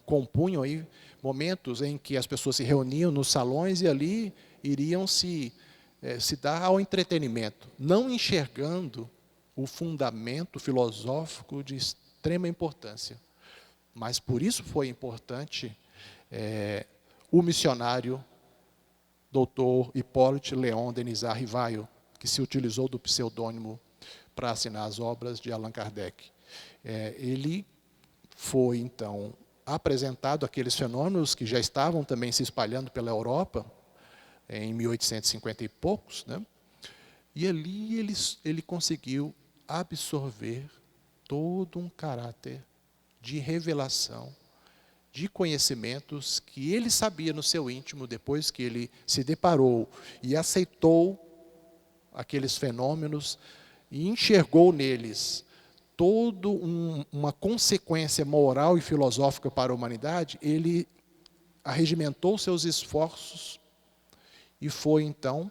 Compunham aí momentos em que as pessoas se reuniam nos salões e ali iriam se dar ao entretenimento, não enxergando o fundamento filosófico de extrema importância. Mas por isso foi importante o missionário Dr. Hipólito Léon Denis Rivaio, que se utilizou do pseudônimo para assinar as obras de Allan Kardec. Ele foi, então, apresentado aqueles fenômenos que já estavam também se espalhando pela Europa, em 1850 e poucos, né? E ali ele conseguiu absorver todo um caráter de revelação, de conhecimentos que ele sabia no seu íntimo, depois que ele se deparou e aceitou aqueles fenômenos e enxergou neles toda uma consequência moral e filosófica para a humanidade. Ele arregimentou seus esforços e foi, então,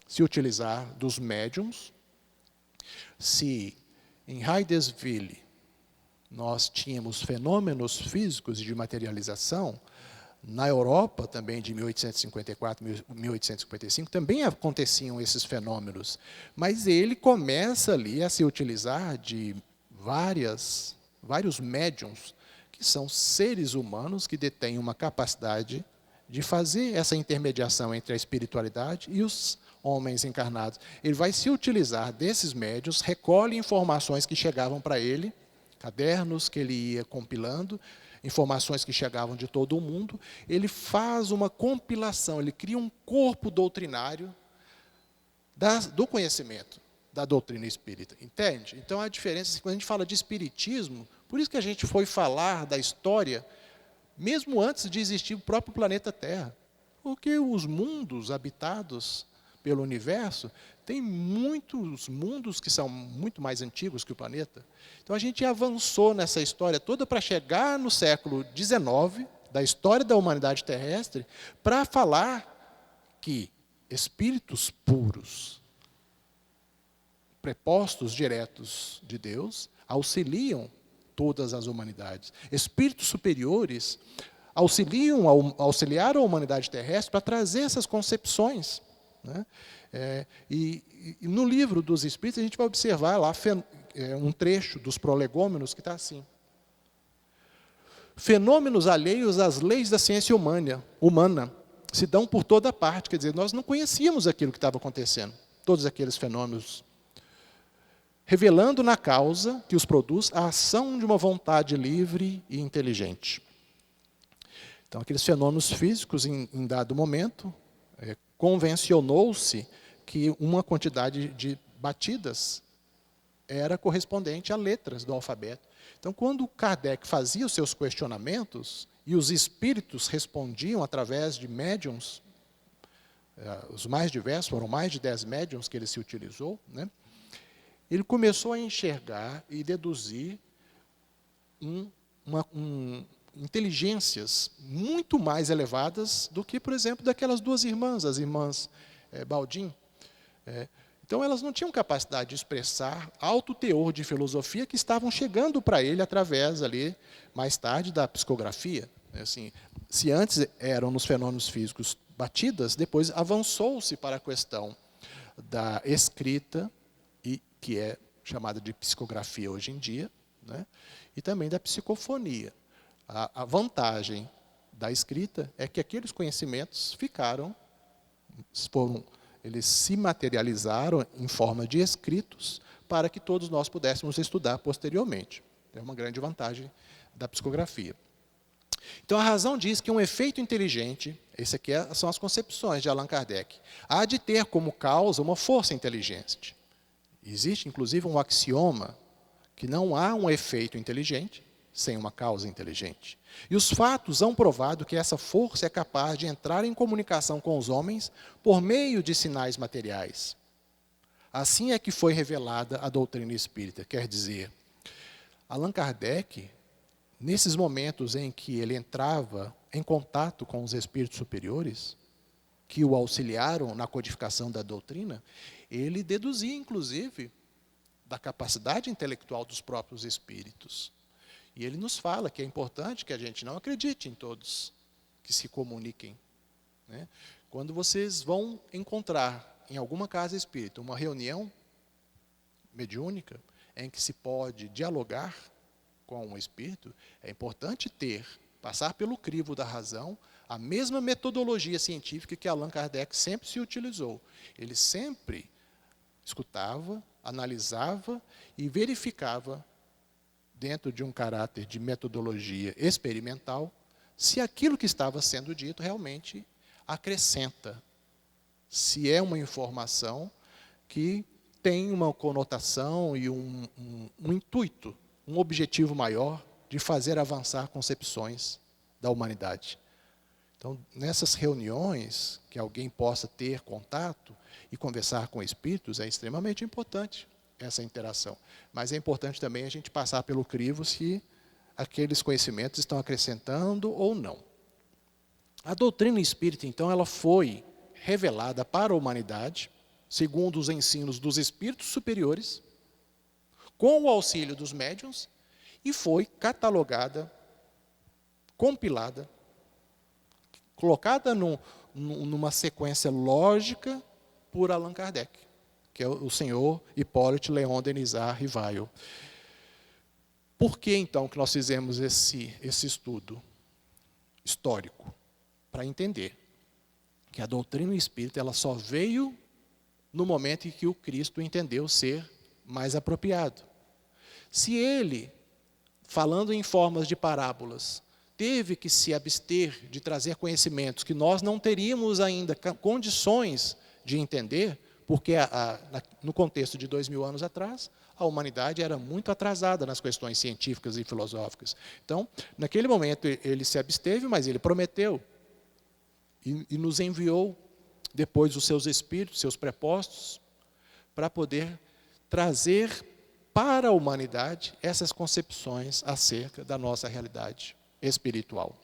se utilizar dos médiums. Se em Hydesville nós tínhamos fenômenos físicos de materialização. Na Europa, também de 1854, 1855, também aconteciam esses fenômenos. Mas ele começa ali a se utilizar de vários médiums, que são seres humanos que detêm uma capacidade de fazer essa intermediação entre a espiritualidade e os homens encarnados. Ele vai se utilizar desses médiuns, recolhe informações que chegavam para ele, cadernos que ele ia compilando, informações que chegavam de todo o mundo, ele faz uma compilação, ele cria um corpo doutrinário do conhecimento da doutrina espírita, entende? Então a diferença, quando a gente fala de espiritismo, por isso que a gente foi falar da história, mesmo antes de existir o próprio planeta Terra, porque os mundos habitados pelo universo, tem muitos mundos que são muito mais antigos que o planeta. Então a gente avançou nessa história toda para chegar no século XIX, da história da humanidade terrestre, para falar que espíritos puros, prepostos diretos de Deus, auxiliam todas as humanidades. Espíritos superiores auxiliaram a humanidade terrestre para trazer essas concepções, né? E no livro dos Espíritos, a gente vai observar lá um trecho dos prolegômenos que está assim. Fenômenos alheios às leis da ciência humana se dão por toda parte. Quer dizer, nós não conhecíamos aquilo que estava acontecendo, todos aqueles fenômenos, revelando na causa que os produz a ação de uma vontade livre e inteligente. Então, aqueles fenômenos físicos, em dado momento, convencionou-se que uma quantidade de batidas era correspondente a letras do alfabeto. Então, quando Kardec fazia os seus questionamentos, e os espíritos respondiam através de médiums, os mais diversos, foram mais de 10 médiums que ele se utilizou, né? Ele começou a enxergar e deduzir inteligências muito mais elevadas do que, por exemplo, daquelas duas irmãs, as irmãs Baldin. Então, elas não tinham capacidade de expressar alto teor de filosofia que estavam chegando para ele através, ali, mais tarde, da psicografia. Assim, se antes eram nos fenômenos físicos batidas, depois avançou-se para a questão da escrita, que é chamada de psicografia hoje em dia, né? E também da psicofonia. A vantagem da escrita é que aqueles conhecimentos eles se materializaram em forma de escritos para que todos nós pudéssemos estudar posteriormente. É uma grande vantagem da psicografia. Então, a razão diz que um efeito inteligente, esse aqui são as concepções de Allan Kardec, há de ter como causa uma força inteligente. Existe, inclusive, um axioma que não há um efeito inteligente sem uma causa inteligente. E os fatos hão provado que essa força é capaz de entrar em comunicação com os homens por meio de sinais materiais. Assim é que foi revelada a doutrina espírita. Quer dizer, Allan Kardec, nesses momentos em que ele entrava em contato com os espíritos superiores, que o auxiliaram na codificação da doutrina, ele deduzia, inclusive, da capacidade intelectual dos próprios espíritos. E ele nos fala que é importante que a gente não acredite em todos que se comuniquem, né? Quando vocês vão encontrar em alguma casa espírita uma reunião mediúnica em que se pode dialogar com um espírito, é importante passar pelo crivo da razão, a mesma metodologia científica que Allan Kardec sempre se utilizou. Ele sempre escutava, analisava e verificava, dentro de um caráter de metodologia experimental, se aquilo que estava sendo dito realmente acrescenta, se é uma informação que tem uma conotação e um intuito, um objetivo maior de fazer avançar concepções da humanidade. Então, nessas reuniões, que alguém possa ter contato e conversar com espíritos, é extremamente importante essa interação. Mas é importante também a gente passar pelo crivo se aqueles conhecimentos estão acrescentando ou não. A doutrina espírita, então, ela foi revelada para a humanidade, segundo os ensinos dos espíritos superiores, com o auxílio dos médiuns, e foi catalogada, compilada, colocada numa sequência lógica por Allan Kardec, que é o senhor Hippolyte Léon Denisard Rivail. Por que, então, que nós fizemos esse estudo histórico? Para entender que a doutrina espírita ela só veio no momento em que o Cristo entendeu ser mais apropriado. Se ele, falando em formas de parábolas, teve que se abster de trazer conhecimentos que nós não teríamos ainda condições de entender, porque no contexto de 2000 anos atrás, a humanidade era muito atrasada nas questões científicas e filosóficas. Então, naquele momento ele se absteve, mas ele prometeu e nos enviou depois os seus espíritos, seus prepostos, para poder trazer para a humanidade essas concepções acerca da nossa realidade espiritual.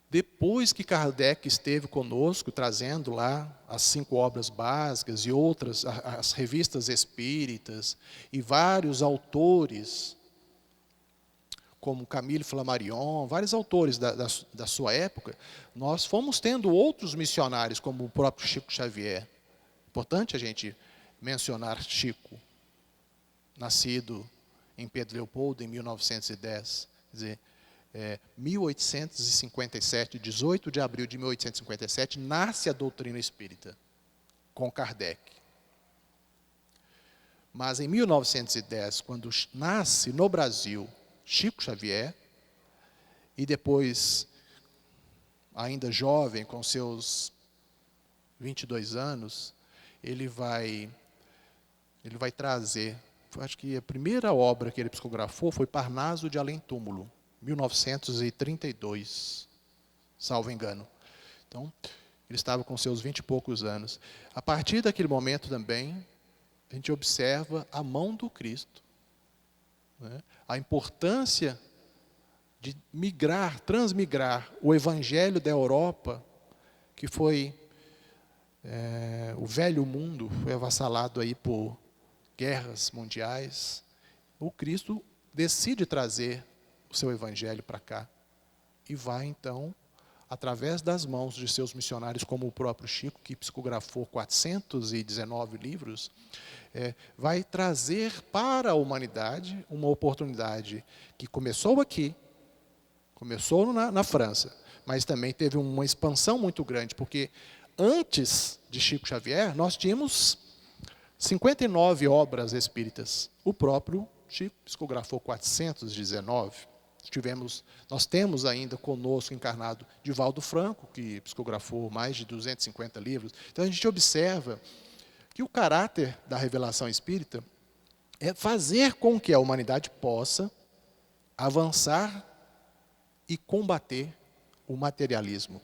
Depois que Kardec esteve conosco, trazendo lá as 5 obras básicas e outras, as revistas espíritas, e vários autores, como Camille Flammarion, vários autores da sua época, nós fomos tendo outros missionários, como o próprio Chico Xavier. Importante a gente mencionar Chico, nascido em Pedro Leopoldo em 1910, quer dizer, 1857, 18 de abril de 1857, nasce a doutrina espírita, com Kardec. Mas em 1910, quando nasce no Brasil Chico Xavier, e depois, ainda jovem, com seus 22 anos, ele vai trazer, acho que a primeira obra que ele psicografou foi Parnaso de Além Túmulo, 1932, salvo engano. Então, ele estava com seus 20 e poucos anos. A partir daquele momento também, a gente observa a mão do Cristo, né? A importância de transmigrar o Evangelho da Europa, que foi o velho mundo, foi avassalado aí por guerras mundiais. O Cristo decide trazer o seu Evangelho para cá e vai, então, através das mãos de seus missionários, como o próprio Chico, que psicografou 419 livros, vai trazer para a humanidade uma oportunidade que começou aqui, começou na França, mas também teve uma expansão muito grande, porque antes de Chico Xavier, nós tínhamos 59 obras espíritas. O próprio Chico psicografou 419. Nós temos ainda conosco encarnado Divaldo Franco, que psicografou mais de 250 livros. Então a gente observa que o caráter da revelação espírita é fazer com que a humanidade possa avançar e combater o materialismo.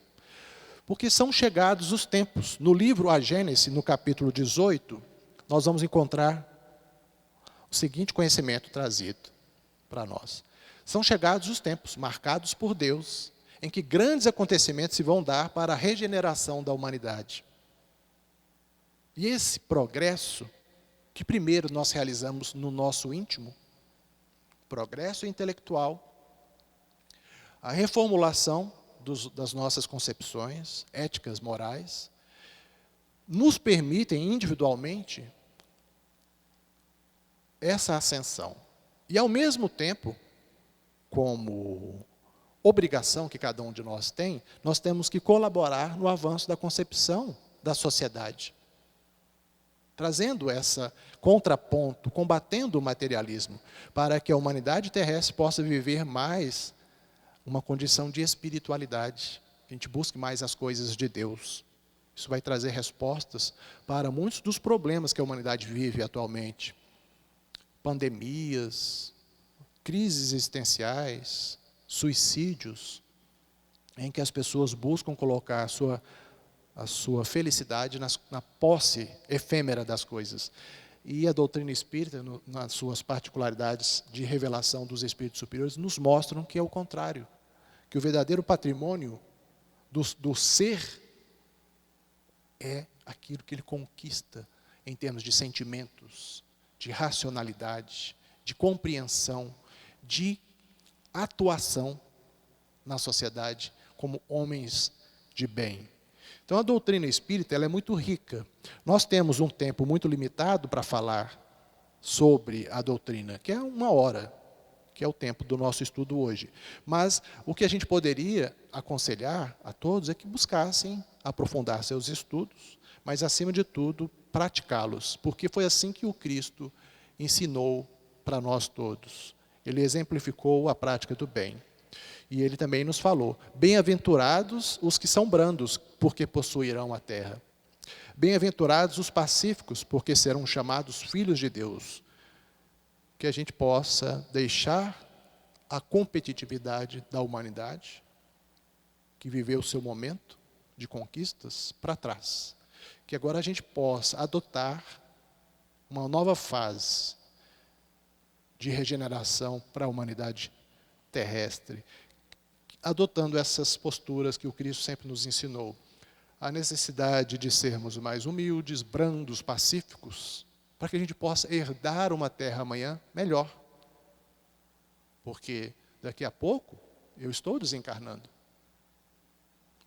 Porque são chegados os tempos. No livro A Gênese, no capítulo 18, nós vamos encontrar o seguinte conhecimento trazido para nós. São chegados os tempos, marcados por Deus, em que grandes acontecimentos se vão dar para a regeneração da humanidade. E esse progresso, que primeiro nós realizamos no nosso íntimo, progresso intelectual, a reformulação das nossas concepções éticas, morais, nos permitem individualmente essa ascensão. E, ao mesmo tempo, como obrigação que cada um de nós tem, nós temos que colaborar no avanço da concepção da sociedade, trazendo essa contraponto, combatendo o materialismo, para que a humanidade terrestre possa viver mais uma condição de espiritualidade, que a gente busque mais as coisas de Deus. Isso vai trazer respostas para muitos dos problemas que a humanidade vive atualmente. Pandemias, crises existenciais, suicídios, em que as pessoas buscam colocar a sua felicidade na posse efêmera das coisas. E a doutrina espírita, nas suas particularidades de revelação dos espíritos superiores, nos mostram que é o contrário, que o verdadeiro patrimônio do ser é aquilo que ele conquista em termos de sentimentos, de racionalidade, de compreensão, de atuação na sociedade como homens de bem. Então, a doutrina espírita ela é muito rica. Nós temos um tempo muito limitado para falar sobre a doutrina, que é 1 hora, que é o tempo do nosso estudo hoje. Mas o que a gente poderia aconselhar a todos é que buscassem aprofundar seus estudos, mas, acima de tudo, praticá-los, porque foi assim que o Cristo ensinou para nós todos. Ele exemplificou a prática do bem. E ele também nos falou, bem-aventurados os que são brandos, porque possuirão a terra. Bem-aventurados os pacíficos, porque serão chamados filhos de Deus. Que a gente possa deixar a competitividade da humanidade, que viveu o seu momento de conquistas, para trás. Que agora a gente possa adotar uma nova fase de regeneração para a humanidade terrestre, adotando essas posturas que o Cristo sempre nos ensinou. A necessidade de sermos mais humildes, brandos, pacíficos, para que a gente possa herdar uma terra amanhã melhor. Porque daqui a pouco eu estou desencarnando.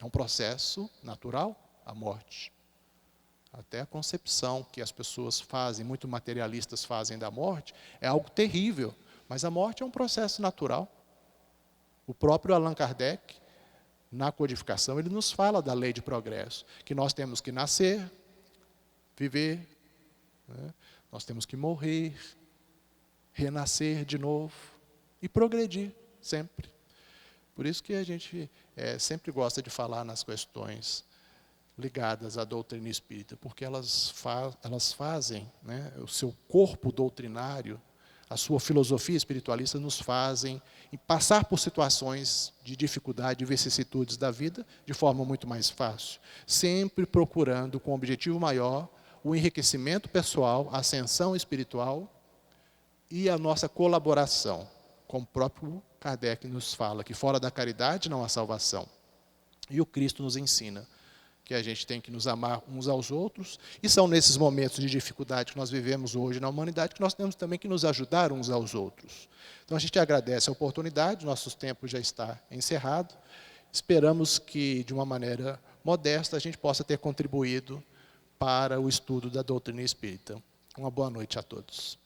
É um processo natural, a morte. Até a concepção que as pessoas fazem, muito materialistas fazem da morte, é algo terrível. Mas a morte é um processo natural. O próprio Allan Kardec, na codificação, ele nos fala da lei de progresso, que nós temos que nascer, viver, né? Nós temos que morrer, renascer de novo e progredir sempre. Por isso que a gente sempre gosta de falar nas questões ligadas à doutrina espírita, porque elas fazem, né, o seu corpo doutrinário, a sua filosofia espiritualista nos fazem passar por situações de dificuldade, de vicissitudes da vida, de forma muito mais fácil. Sempre procurando, com um objetivo maior, o enriquecimento pessoal, a ascensão espiritual e a nossa colaboração. Como o próprio Kardec nos fala, que fora da caridade não há salvação. E o Cristo nos ensina que a gente tem que nos amar uns aos outros, e são nesses momentos de dificuldade que nós vivemos hoje na humanidade que nós temos também que nos ajudar uns aos outros. Então a gente agradece a oportunidade, nosso tempo já está encerrado, esperamos que de uma maneira modesta a gente possa ter contribuído para o estudo da doutrina espírita. Uma boa noite a todos.